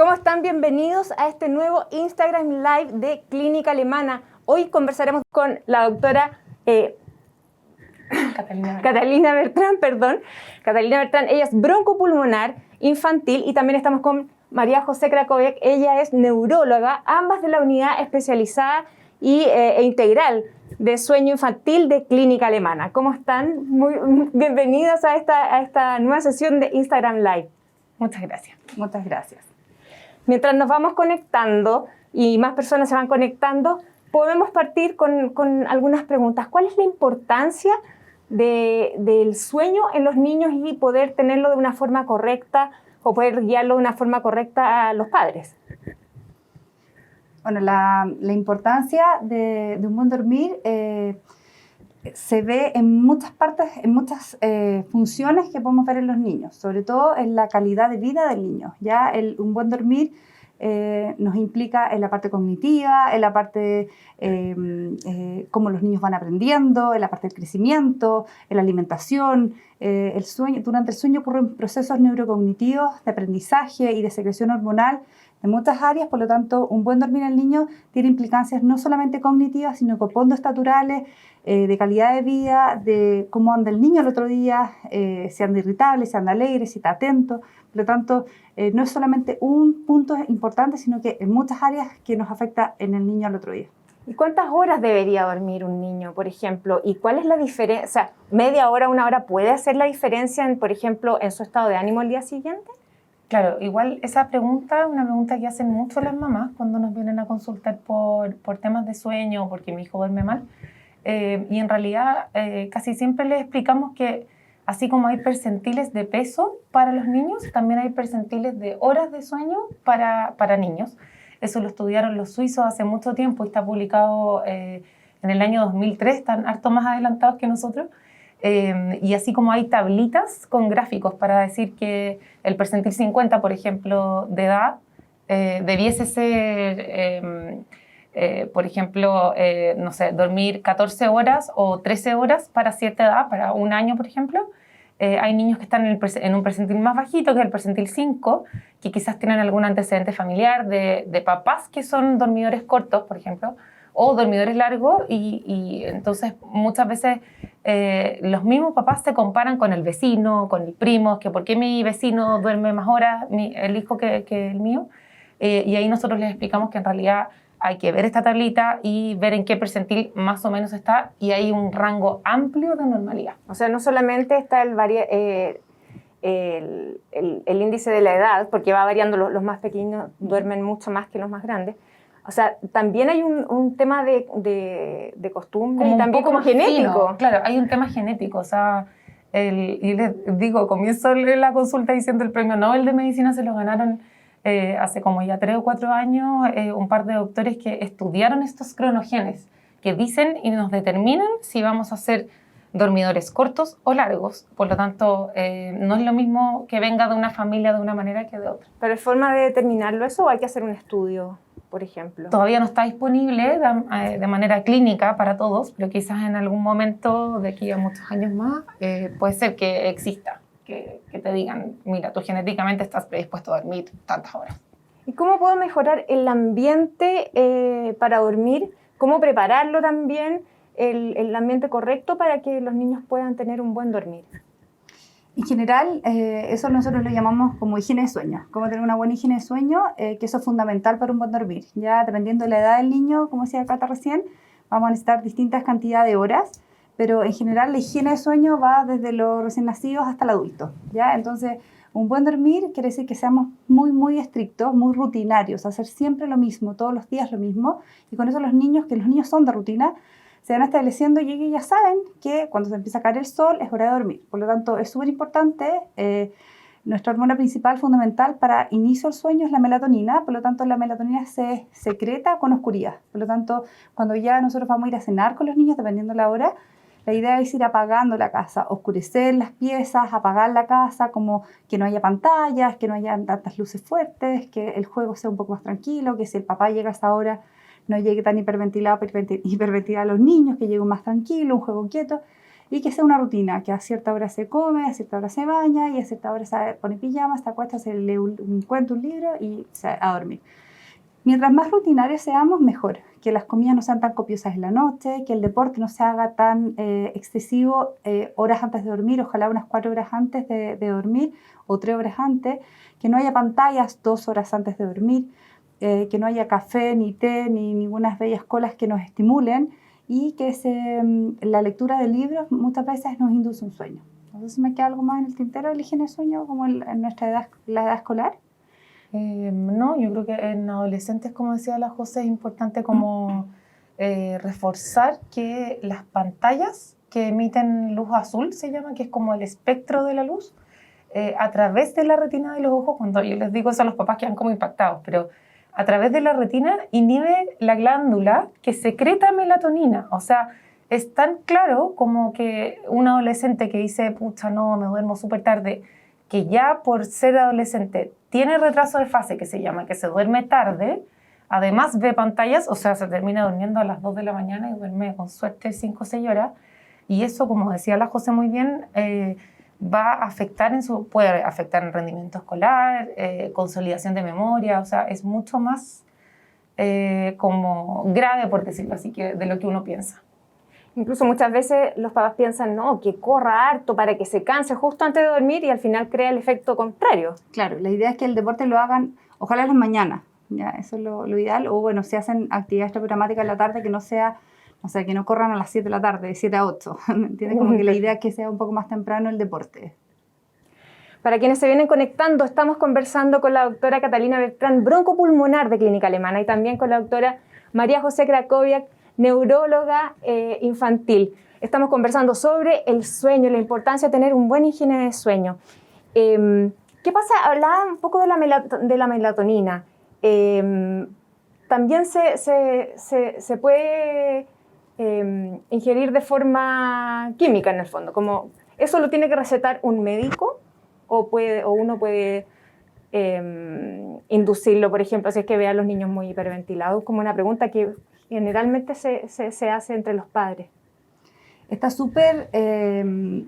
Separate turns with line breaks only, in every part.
¿Cómo están? Bienvenidos a este nuevo Instagram Live de Clínica Alemana. Hoy conversaremos con la doctora Catalina Bertrán. Catalina Bertrán, ella es broncopulmonar infantil y también estamos con María José Krakowiak. Ella es neuróloga, ambas de la unidad especializada e integral de sueño infantil de Clínica Alemana. ¿Cómo están? Muy bienvenidas a esta nueva sesión de Instagram Live.
Muchas gracias.
Muchas gracias. Mientras nos vamos conectando y más personas se van conectando, podemos partir con algunas preguntas. ¿Cuál es la importancia del sueño en los niños y poder tenerlo de una forma correcta o poder guiarlo de una forma correcta a los padres?
Bueno, la importancia de un buen dormir se ve en muchas partes, en muchas funciones que podemos ver en los niños, sobre todo en la calidad de vida del niño. Ya un buen dormir nos implica en la parte cognitiva, en la parte cómo los niños van aprendiendo, en la parte del crecimiento, en la alimentación, el sueño. Durante el sueño ocurren procesos neurocognitivos de aprendizaje y de secreción hormonal en muchas áreas. Por lo tanto, un buen dormir en el niño tiene implicancias no solamente cognitivas, sino copondo-estaturales, de calidad de vida, de cómo anda el niño el otro día, si anda irritable, si anda alegre, si está atento. Por lo tanto, no es solamente un punto importante, sino que en muchas áreas que nos afecta en el niño al otro día.
¿Y cuántas horas debería dormir un niño, por ejemplo? ¿Y cuál es la diferencia? O sea, ¿media hora, una hora puede hacer la diferencia, por ejemplo, en su estado de ánimo el día siguiente?
Claro, igual esa pregunta es una pregunta que hacen mucho las mamás cuando nos vienen a consultar por temas de sueño o porque mi hijo duerme mal. Y en realidad casi siempre les explicamos que así como hay percentiles de peso para los niños, también hay percentiles de horas de sueño para niños. Eso lo estudiaron los suizos hace mucho tiempo y está publicado en el año 2003, están harto más adelantados que nosotros. Y así como hay tablitas con gráficos para decir que el percentil 50, por ejemplo, de edad, debiese ser, por ejemplo, no sé, dormir 14 horas o 13 horas para cierta edad, para un año, por ejemplo. Hay niños que están en un percentil más bajito, que es el percentil 5, que quizás tienen algún antecedente familiar de papás que son dormidores cortos, por ejemplo, o dormidores largos, y entonces muchas veces los mismos papás se comparan con el vecino, con el primo, que por qué mi vecino duerme más horas, el hijo que el mío, y ahí nosotros les explicamos que en realidad hay que ver esta tablita y ver en qué percentil más o menos está, y hay un rango amplio de normalidad.
O sea, no solamente está el índice de la edad, porque va variando, los más pequeños duermen mucho más que los más grandes. O sea, también hay un tema de costumbre y también como genético.
Fino. Claro, hay un tema genético. O sea, y les digo, comienzo la consulta diciendo el premio Nobel de Medicina se lo ganaron hace como ya 3 o 4 años un par de doctores que estudiaron estos cronogenes que dicen y nos determinan si vamos a ser dormidores cortos o largos. Por lo tanto, no es lo mismo que venga de una familia de una manera que de otra.
¿Pero es forma de determinarlo eso o hay que hacer un estudio, por ejemplo?
Todavía no está disponible de manera clínica para todos, pero quizás en algún momento, de aquí a muchos años más, puede ser que exista, que te digan, mira, tú genéticamente estás predispuesto a dormir tantas horas.
¿Y cómo puedo mejorar el ambiente para dormir? ¿Cómo prepararlo también, el ambiente correcto para que los niños puedan tener un buen dormir?
En general, eso nosotros lo llamamos como higiene de sueño, cómo tener una buena higiene de sueño, que eso es fundamental para un buen dormir. Ya dependiendo de la edad del niño, como decía Cata recién, vamos a necesitar distintas cantidades de horas, pero en general la higiene de sueño va desde los recién nacidos hasta el adulto, ¿ya? Entonces, un buen dormir quiere decir que seamos muy, muy estrictos, muy rutinarios, hacer siempre lo mismo, todos los días lo mismo, y con eso los niños son de rutina, se van estableciendo y ellos ya saben que cuando se empieza a caer el sol es hora de dormir. Por lo tanto, es súper importante. Nuestra hormona principal, fundamental para inicio del sueño es la melatonina. Por lo tanto, la melatonina se secreta con oscuridad. Por lo tanto, cuando ya nosotros vamos a ir a cenar con los niños, dependiendo de la hora, la idea es ir apagando la casa, oscurecer las piezas, apagar la casa, como que no haya pantallas, que no haya tantas luces fuertes, que el juego sea un poco más tranquilo, que si el papá llega a esa hora no llegue tan hiperventilado a los niños, que llegue más tranquilo, un juego quieto. y que sea una rutina, que a cierta hora se come, a cierta hora se baña y a cierta hora se pone pijama, se acuesta, se lee un cuento, un libro y a dormir. Mientras más rutinarios seamos, mejor. Que las comidas no sean tan copiosas en la noche, que el deporte no se haga tan excesivo horas antes de dormir, ojalá unas 4 horas antes de dormir o 3 horas antes, que no haya pantallas 2 horas antes de dormir, que no haya café, ni té, ni ninguna bellas colas que nos estimulen y que la lectura de libros muchas veces nos induce un sueño. No sé si me queda algo más en el tintero de la higiene de sueño como en nuestra edad, la edad escolar.
No, yo creo que en adolescentes, como decía la José, es importante como reforzar que las pantallas que emiten luz azul, se llama, que es como el espectro de la luz, a través de la retina de los ojos, cuando yo les digo eso a los papás quedan como impactados, pero a través de la retina inhibe la glándula que secreta melatonina. O sea, es tan claro como que un adolescente que dice, pucha, no, me duermo súper tarde, que ya por ser adolescente tiene retraso de fase, que se llama, que se duerme tarde, además ve pantallas, o sea, se termina durmiendo a las 2 de la mañana y duerme con suerte 5 o 6 horas, y eso, como decía la José muy bien, va a afectar puede afectar en el rendimiento escolar, consolidación de memoria, o sea, es mucho más como grave, por decirlo así, que de lo que uno piensa.
Incluso muchas veces los papás piensan, no, que corra harto para que se canse justo antes de dormir y al final crea el efecto contrario.
Claro, la idea es que el deporte lo hagan, ojalá en las mañanas, ya, eso es lo ideal, o bueno, si hacen actividades programáticas en la tarde, que no sea, o sea, que no corran a las 7 de la tarde, de 7 a 8, ¿me entiendes? Como que la idea es que sea un poco más temprano el deporte.
Para quienes se vienen conectando, estamos conversando con la doctora Catalina Bertrán, broncopulmonar de Clínica Alemana, y también con la doctora María José Krakowiak, neuróloga infantil. Estamos conversando sobre el sueño, la importancia de tener un buen higiene de sueño. ¿Qué pasa? Hablaba un poco de la melatonina. También se puede ingerir de forma química, en el fondo. Como, ¿eso lo tiene que recetar un médico o uno puede inducirlo, por ejemplo, si es que ve a los niños muy hiperventilados? Como una pregunta que generalmente se hace entre los padres.
Está súper de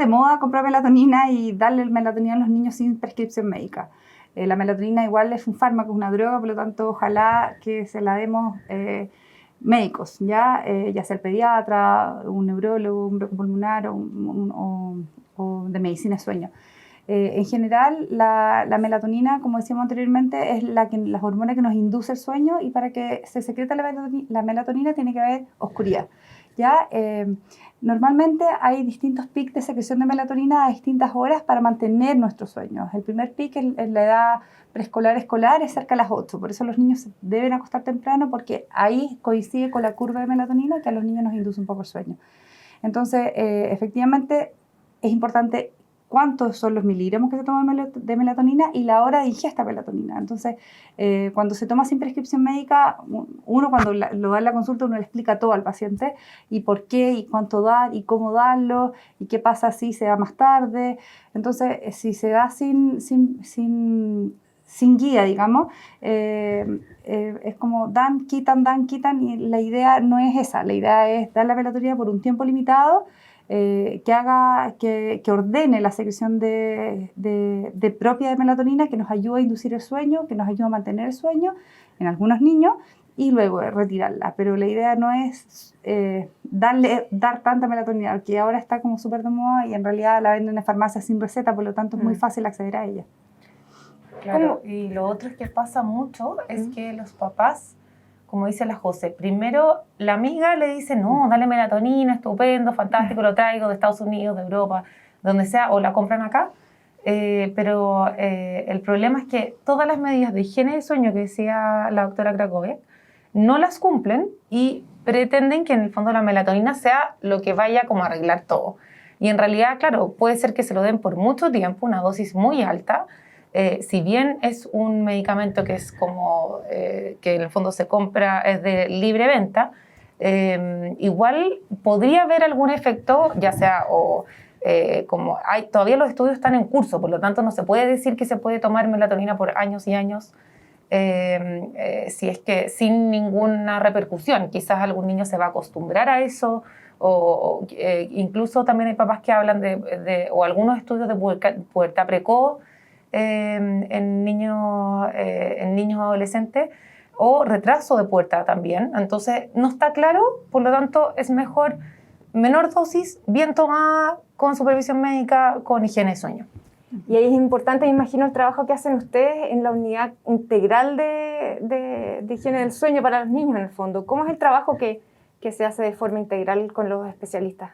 moda comprar melatonina y darle melatonina a los niños sin prescripción médica. La melatonina igual es un fármaco, es una droga, por lo tanto ojalá que se la demos médicos, ya sea el pediatra, un neurólogo, un broncopulmonar o de medicina de sueño. En general, la melatonina, como decíamos anteriormente, es las hormonas que nos induce el sueño, y para que se secrete la melatonina tiene que haber oscuridad. ¿Ya? Normalmente hay distintos picos de secreción de melatonina a distintas horas para mantener nuestros sueños. El primer pico en la edad preescolar es cerca de las 8, por eso los niños se deben acostar temprano, porque ahí coincide con la curva de melatonina que a los niños nos induce un poco el sueño. Entonces, efectivamente, es importante cuántos son los miligramos que se toman de melatonina y la hora de ingesta de melatonina. Entonces, cuando se toma sin prescripción médica, uno cuando lo da en la consulta, uno le explica todo al paciente, y por qué, y cuánto dar, y cómo darlo, y qué pasa si se da más tarde. Entonces, si se da sin guía, digamos, es como dan, quitan, y la idea no es esa. La idea es dar la melatonina por un tiempo limitado, que ordene la secreción propia de melatonina, que nos ayuda a inducir el sueño, que nos ayuda a mantener el sueño en algunos niños, y luego retirarla. Pero la idea no es dar tanta melatonina, que ahora está como súper de moda y en realidad la venden en farmacias sin receta, por lo tanto es muy fácil acceder a ella.
Claro, y lo otro es que pasa mucho es que los papás, como dice la José, primero la amiga le dice, no, dale melatonina, estupendo, fantástico, lo traigo de Estados Unidos, de Europa, donde sea, o la compran acá, pero el problema es que todas las medidas de higiene de sueño que decía la doctora Krakowiak no las cumplen y pretenden que en el fondo la melatonina sea lo que vaya como a arreglar todo. Y en realidad, claro, puede ser que se lo den por mucho tiempo, una dosis muy alta. Si bien es un medicamento que es como que en el fondo se compra, es de libre venta, igual podría haber algún efecto, ya sea como todavía los estudios están en curso, por lo tanto no se puede decir que se puede tomar melatonina por años y años, si es que sin ninguna repercusión. Quizás algún niño se va a acostumbrar a eso, Incluso también hay papás que hablan o algunos estudios de pubertad precoz en niños adolescentes, o retraso de pubertad también. Entonces no está claro, por lo tanto es mejor menor dosis, bien tomada, con supervisión médica, con higiene de sueño.
Y ahí es importante, me imagino, el trabajo que hacen ustedes en la unidad integral de higiene del sueño para los niños, en el fondo. ¿Cómo es el trabajo que se hace de forma integral con los especialistas?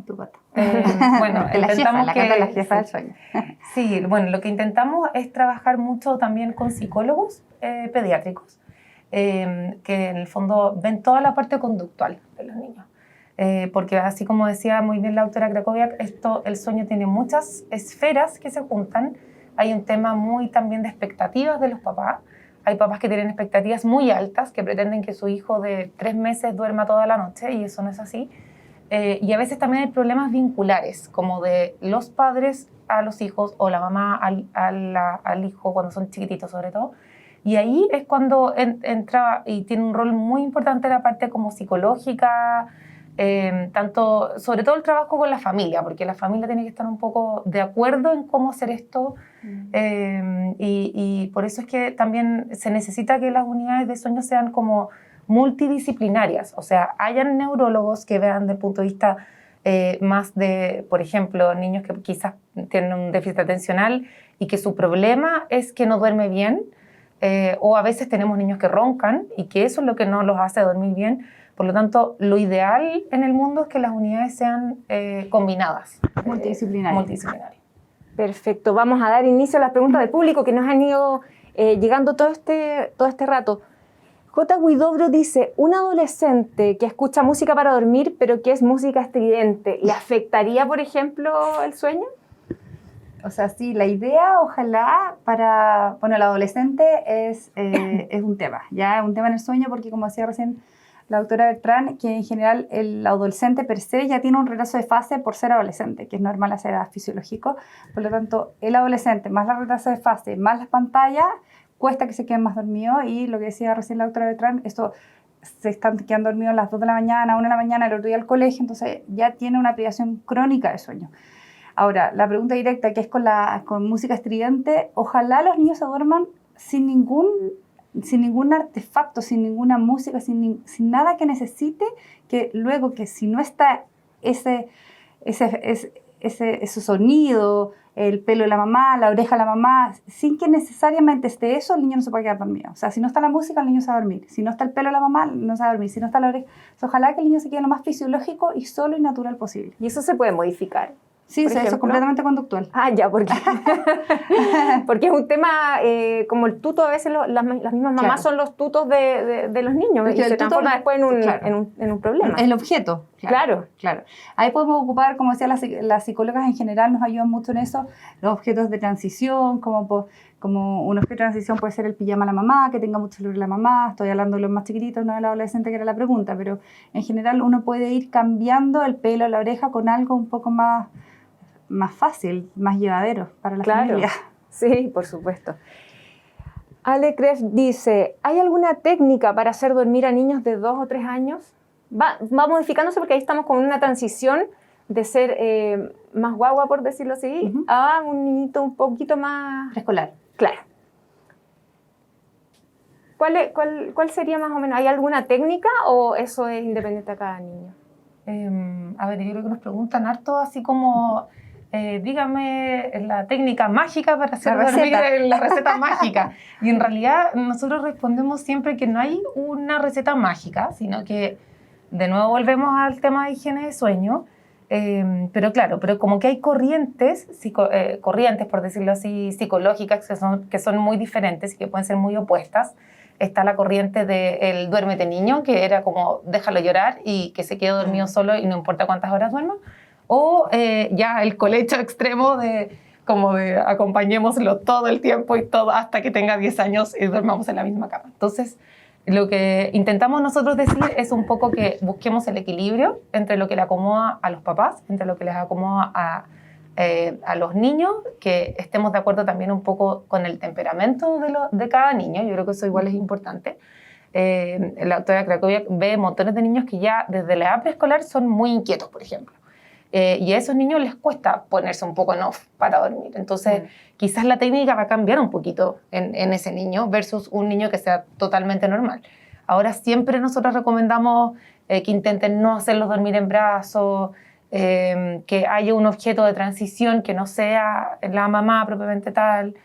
Tu Cata.
Bueno, intentamos
la jefa del sueño.
Sí, bueno, lo que intentamos es trabajar mucho también con psicólogos pediátricos, que en el fondo ven toda la parte conductual de los niños. Porque así como decía muy bien la doctora Krakowiak, el sueño tiene muchas esferas que se juntan. Hay un tema muy también de expectativas de los papás. Hay papás que tienen expectativas muy altas, que pretenden que su hijo de 3 meses duerma toda la noche, y eso no es así. Y a veces también hay problemas vinculares, como de los padres a los hijos o la mamá al hijo cuando son chiquititos sobre todo. Y ahí es cuando entra y tiene un rol muy importante la parte como psicológica, sobre todo el trabajo con la familia, porque la familia tiene que estar un poco de acuerdo en cómo hacer esto. Y por eso es que también se necesita que las unidades de sueño sean como multidisciplinarias, o sea, hayan neurólogos que vean desde el punto de vista más de, por ejemplo, niños que quizás tienen un déficit atencional y que su problema es que no duerme bien, o a veces tenemos niños que roncan y que eso es lo que no los hace dormir bien. Por lo tanto, lo ideal en el mundo es que las unidades sean combinadas. Multidisciplinarias.
Perfecto. Vamos a dar inicio a las preguntas del público que nos han ido llegando todo este rato. J. Huidobro dice, un adolescente que escucha música para dormir, pero que es música estridente, ¿le afectaría, por ejemplo, el sueño?
O sea, sí, la idea, ojalá, bueno, el adolescente es un tema, ya es un tema en el sueño, porque como decía recién la doctora Bertrán, que en general el adolescente per se ya tiene un retraso de fase por ser adolescente, que es normal a esa edad fisiológico. Por lo tanto, el adolescente más el retraso de fase, más las pantallas, cuesta que se queden más dormidos, y lo que decía recién la doctora Bertrán, esto se están quedando dormidos a las 2 de la mañana, 1 de la mañana, el otro día al colegio, entonces ya tiene una privación crónica de sueño. Ahora, la pregunta directa, que es con música estridente, ojalá los niños se duerman sin ningún artefacto, sin ninguna música, sin nada que necesite, que luego que si no está ese sonido, el pelo de la mamá, la oreja de la mamá, sin que necesariamente esté eso, el niño no se puede quedar dormido. O sea, si no está la música, el niño se va a dormir. Si no está el pelo de la mamá, no se va a dormir. Si no está la oreja, o sea, ojalá que el niño se quede lo más fisiológico y solo y natural posible.
¿Y eso se puede modificar?
Sí, eso es completamente conductual.
Ah, ya, porque es un tema como el tuto, a veces las mismas mamás son los tutos de los niños, porque y se transforma después en un problema.
El objeto. Claro. Ahí podemos ocupar, como decía las psicólogas en general, nos ayudan mucho en eso, los objetos de transición, como un objeto de transición puede ser el pijama de la mamá, que tenga mucho olor de la mamá. Estoy hablando de los más chiquititos, no del adolescente, que era la pregunta, pero en general uno puede ir cambiando el pelo, la oreja con algo un poco más fácil, más llevadero para la familia.
Sí, por supuesto. Ale Kref dice, ¿hay alguna técnica para hacer dormir a niños de 2 o 3 años? Va modificándose, porque ahí estamos con una transición de ser más guagua, por decirlo así, a un niñito un poquito más...
preescolar.
Claro. ¿Cuál sería más o menos? ¿Hay alguna técnica o eso es independiente a cada niño?
A ver, yo creo que nos preguntan harto así como... dígame la técnica mágica para hacer dormir, la receta mágica. Y en realidad nosotros respondemos siempre que no hay una receta mágica, sino que de nuevo volvemos al tema de higiene de sueño. Pero como que hay corrientes, por decirlo así, psicológicas que son muy diferentes y que pueden ser muy opuestas. Está la corriente del duérmete niño, que era como déjalo llorar y que se quede dormido solo y no importa cuántas horas duerma. O ya el colecho extremo de acompañémoslo todo el tiempo y todo hasta que tenga 10 años y dormamos en la misma cama. Entonces, lo que intentamos nosotros decir es un poco que busquemos el equilibrio entre lo que le acomoda a los papás, entre lo que les acomoda a los niños, que estemos de acuerdo también un poco con el temperamento de cada niño. Yo creo que eso igual es importante. la doctora Krakowiak ve montones de niños que ya desde la edad preescolar son muy inquietos, por ejemplo. Y a esos niños les cuesta ponerse un poco en off para dormir. Entonces, quizás la técnica va a cambiar un poquito en ese niño versus un niño que sea totalmente normal. Ahora, siempre nosotros recomendamos que intenten no hacerlos dormir en brazos, que haya un objeto de transición que no sea la mamá propiamente tal,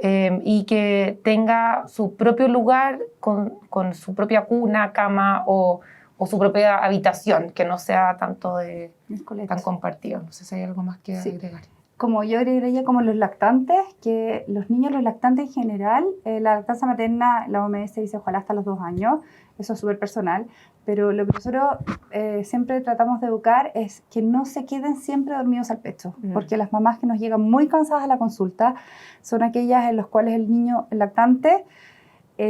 y que tenga su propio lugar con su propia cuna, cama o su propia habitación, que no sea tanto tan compartido. No sé si hay algo más que agregar.
Como yo agregaría como los lactantes, que los niños, los lactantes en general, la lactancia materna, la OMS dice ojalá hasta los 2 años, eso es súper personal, pero lo que nosotros siempre tratamos de educar es que no se queden siempre dormidos al pecho, porque las mamás que nos llegan muy cansadas a la consulta son aquellas en las cuales el niño el lactante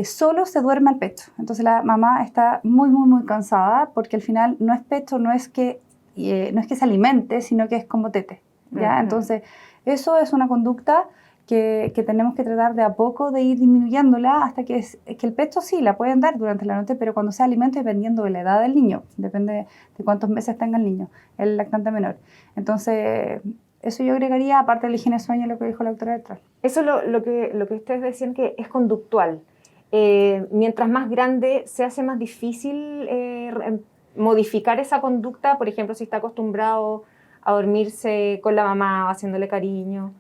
solo se duerme al pecho. Entonces la mamá está muy, muy, muy cansada porque al final no es pecho, no es que se alimente, sino que es como tete, ¿ya? Entonces eso es una conducta que tenemos que tratar de a poco de ir disminuyéndola hasta que el pecho sí la pueden dar durante la noche, pero cuando sea alimento dependiendo de la edad del niño, depende de cuántos meses tenga el niño, el lactante menor. Entonces eso yo agregaría, aparte de la higiene de sueño, lo que dijo la doctora detrás.
Eso es lo que ustedes decían que es conductual. Mientras más grande se hace más difícil modificar esa conducta, por ejemplo, si está acostumbrado a dormirse con la mamá haciéndole cariño,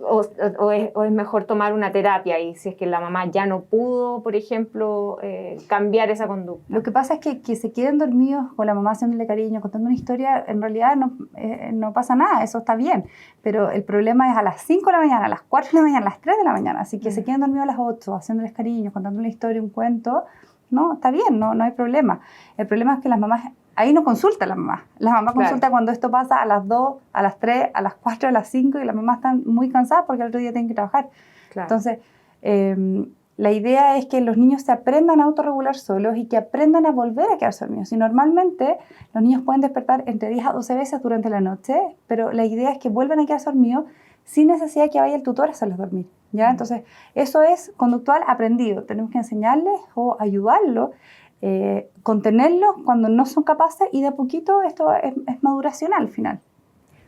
o es mejor tomar una terapia y si es que la mamá ya no pudo, por ejemplo, cambiar esa conducta.
Lo que pasa es que se queden dormidos con la mamá haciéndole cariño, contando una historia, en realidad no pasa nada, eso está bien, pero el problema es a las 5 de la mañana, a las 4 de la mañana, a las 3 de la mañana, así que se queden dormidos a las 8 haciéndoles cariño, contando una historia, un cuento, no, está bien, no hay problema. El problema es que las mamás, ahí no consulta la mamá. La mamá consulta cuando esto pasa a las 2, a las 3, a las 4, a las 5 y las mamás están muy cansadas porque el otro día tienen que trabajar. Claro. Entonces, la idea es que los niños se aprendan a autorregular solos y que aprendan a volver a quedarse dormidos. Y normalmente los niños pueden despertar entre 10 a 12 veces durante la noche, pero la idea es que vuelvan a quedarse dormidos sin necesidad de que vaya el tutor a hacerlos dormir, ¿ya? Entonces, eso es conductual aprendido. Tenemos que enseñarles o ayudarlos, contenerlos cuando no son capaces y de a poquito esto es maduración al final.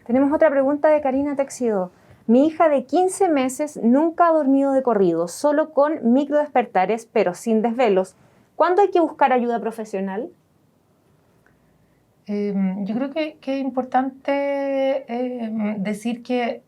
Tenemos otra pregunta de Karina Texido. Mi hija de 15 meses nunca ha dormido de corrido, solo con microdespertares, pero sin desvelos. ¿Cuándo hay que buscar ayuda profesional?
Yo creo que es importante decir que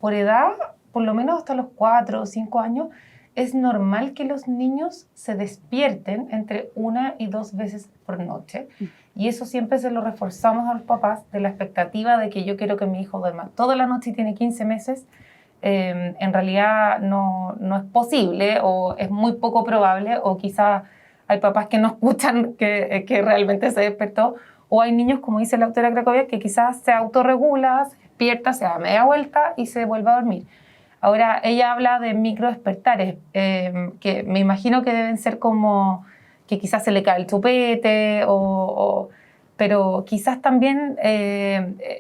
por edad, por lo menos hasta los 4 o 5 años, es normal que los niños se despierten entre 1 y 2 veces por noche. Y eso siempre se lo reforzamos a los papás de la expectativa de que yo quiero que mi hijo duerma toda la noche y tiene 15 meses. En realidad no es posible o es muy poco probable, o quizá hay papás que no escuchan que realmente se despertó, o hay niños, como dice la doctora Krakowiak, que quizás se autorregula, se despierta, se da media vuelta y se vuelve a dormir. Ahora, ella habla de microdespertares, que me imagino que deben ser como que quizás se le cae el chupete, pero quizás también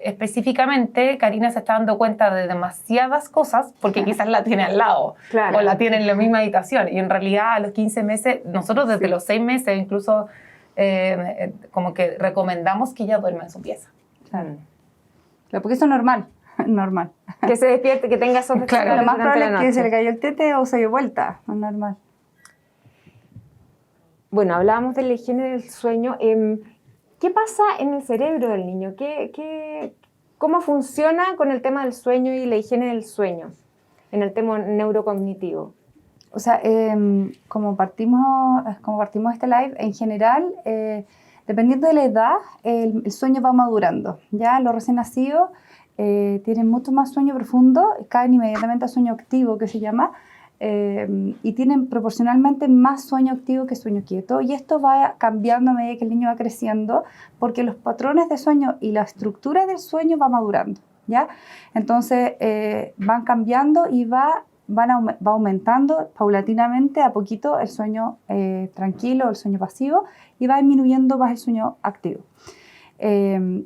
específicamente Karina se está dando cuenta de demasiadas cosas porque quizás la tiene al lado, claro, o la tiene en la misma habitación. Y en realidad a los 15 meses, nosotros desde los 6 meses incluso como que recomendamos que ella duerma en su pieza.
Claro. Porque eso es normal. Normal.
Que se despierte, que tenga esos
claro, lo más probable es que se le cayó el tete o se dio vuelta. Es normal.
Bueno, hablábamos de la higiene del sueño. ¿Qué pasa en el cerebro del niño? ¿Cómo funciona con el tema del sueño y la higiene del sueño en el tema neurocognitivo?
O sea, como partimos este live, en general, dependiendo de la edad, el sueño va madurando. Ya los recién nacidos tienen mucho más sueño profundo, caen inmediatamente a sueño activo, que se llama, y tienen proporcionalmente más sueño activo que sueño quieto, y esto va cambiando a medida que el niño va creciendo, porque los patrones de sueño y la estructura del sueño va madurando, ¿ya? Entonces van cambiando y va aumentando paulatinamente a poquito el sueño tranquilo, el sueño pasivo, y va disminuyendo más el sueño activo.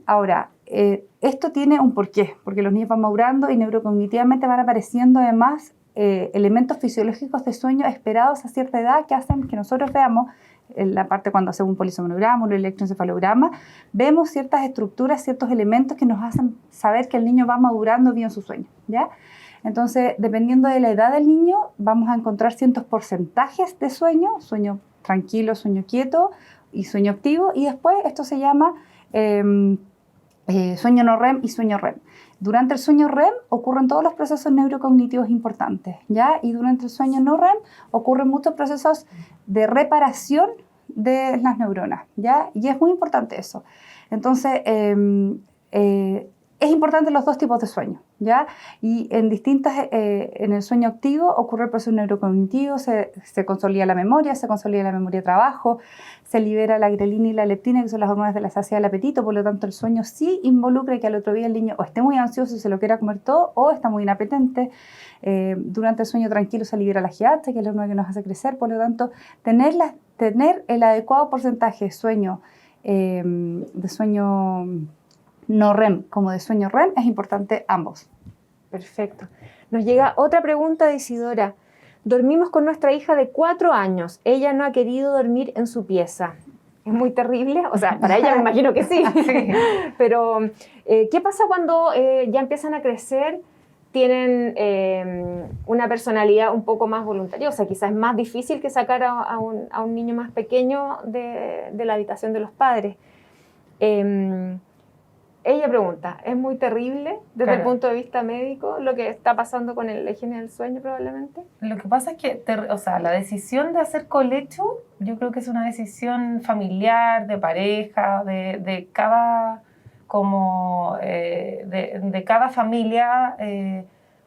Ahora, esto tiene un porqué, porque los niños van madurando y neurocognitivamente van apareciendo además elementos fisiológicos de sueño esperados a cierta edad que hacen que nosotros veamos, en la parte cuando hacemos un polisomnograma, un electroencefalograma, vemos ciertas estructuras, ciertos elementos que nos hacen saber que el niño va madurando bien su sueño, ¿ya? Entonces, dependiendo de la edad del niño, vamos a encontrar ciertos porcentajes de sueño tranquilo, sueño quieto y sueño activo, y después esto se llama sueño no REM y sueño REM. Durante el sueño REM ocurren todos los procesos neurocognitivos importantes, ¿ya? Y durante el sueño no REM ocurren muchos procesos de reparación de las neuronas, ¿ya? Y es muy importante eso. Entonces, es importante los dos tipos de sueño, ¿ya? Y en el sueño activo ocurre el proceso neurocognitivo, se consolida la memoria de trabajo, se libera la grelina y la leptina, que son las hormonas de la saciedad del apetito, por lo tanto el sueño sí involucra que al otro día el niño o esté muy ansioso y se lo quiera comer todo, o está muy inapetente. Durante el sueño tranquilo se libera la GH, que es la hormona que nos hace crecer, por lo tanto tener el adecuado porcentaje de sueño no REM como de sueño REM es importante ambos.
Perfecto. Nos llega otra pregunta de Isidora. Dormimos con nuestra hija de 4 años. Ella no ha querido dormir en su pieza. ¿Es muy terrible? O sea, para ella me imagino que sí.
Sí.
Pero, ¿qué pasa cuando ya empiezan a crecer? Tienen una personalidad un poco más voluntariosa. Quizás es más difícil que sacar a un niño más pequeño de la habitación de los padres. Ella pregunta, ¿es muy terrible desde el punto de vista médico lo que está pasando con la higiene del sueño probablemente?
Lo que pasa es que, la decisión de hacer colecho, yo creo que es una decisión familiar, de pareja, de cada familia,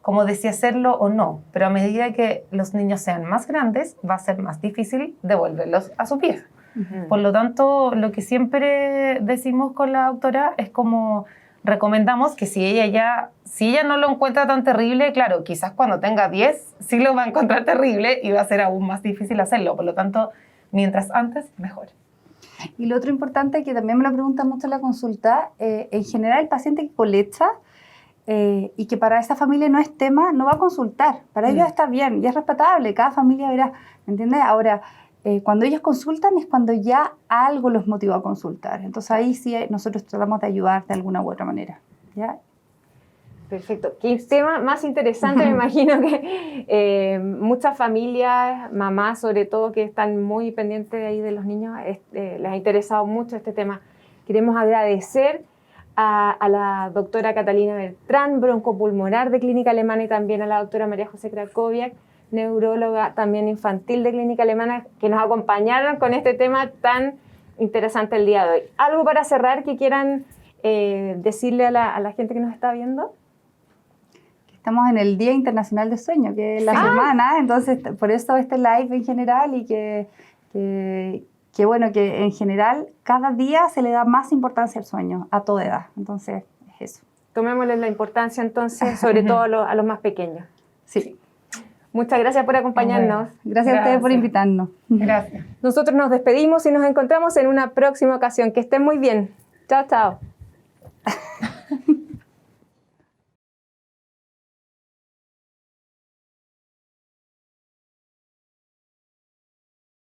como de si hacerlo o no. Pero a medida que los niños sean más grandes, va a ser más difícil devolverlos a su pieza.
Uh-huh.
Por lo tanto, lo que siempre decimos con la doctora es como recomendamos que si ella no lo encuentra tan terrible, claro, quizás cuando tenga 10 sí lo va a encontrar terrible y va a ser aún más difícil hacerlo. Por lo tanto, mientras antes, mejor.
Y lo otro importante, que también me lo preguntan mucho en la consulta, en general el paciente que colecha y que para esa familia no es tema, no va a consultar. Para ellos está bien y es respetable, cada familia verá, ¿me entiendes? Ahora, cuando ellos consultan es cuando ya algo los motiva a consultar. Entonces ahí sí nosotros tratamos de ayudar de alguna u otra manera, ¿ya?
Perfecto. Qué tema más interesante. Me imagino que muchas familias, mamás sobre todo, que están muy pendientes de ahí de los niños, les ha interesado mucho este tema. Queremos agradecer a la doctora Catalina Beltrán, broncopulmonar de Clínica Alemana, y también a la doctora María José Krakowiak, neuróloga también infantil de Clínica Alemana, que nos acompañaron con este tema tan interesante el día de hoy. ¿Algo para cerrar que quieran decirle a la gente que nos está viendo?
Estamos en el Día Internacional del Sueño, que es la semana, entonces por eso este live en general, y que bueno, que en general cada día se le da más importancia al sueño, a toda edad. Entonces, es eso.
Tomémosle la importancia entonces, sobre todo a los más pequeños.
Sí.
Muchas gracias por acompañarnos.
Gracias a ustedes por invitarnos.
Gracias.
Nosotros nos despedimos y nos encontramos en una próxima ocasión. Que estén muy bien. Chao, chao.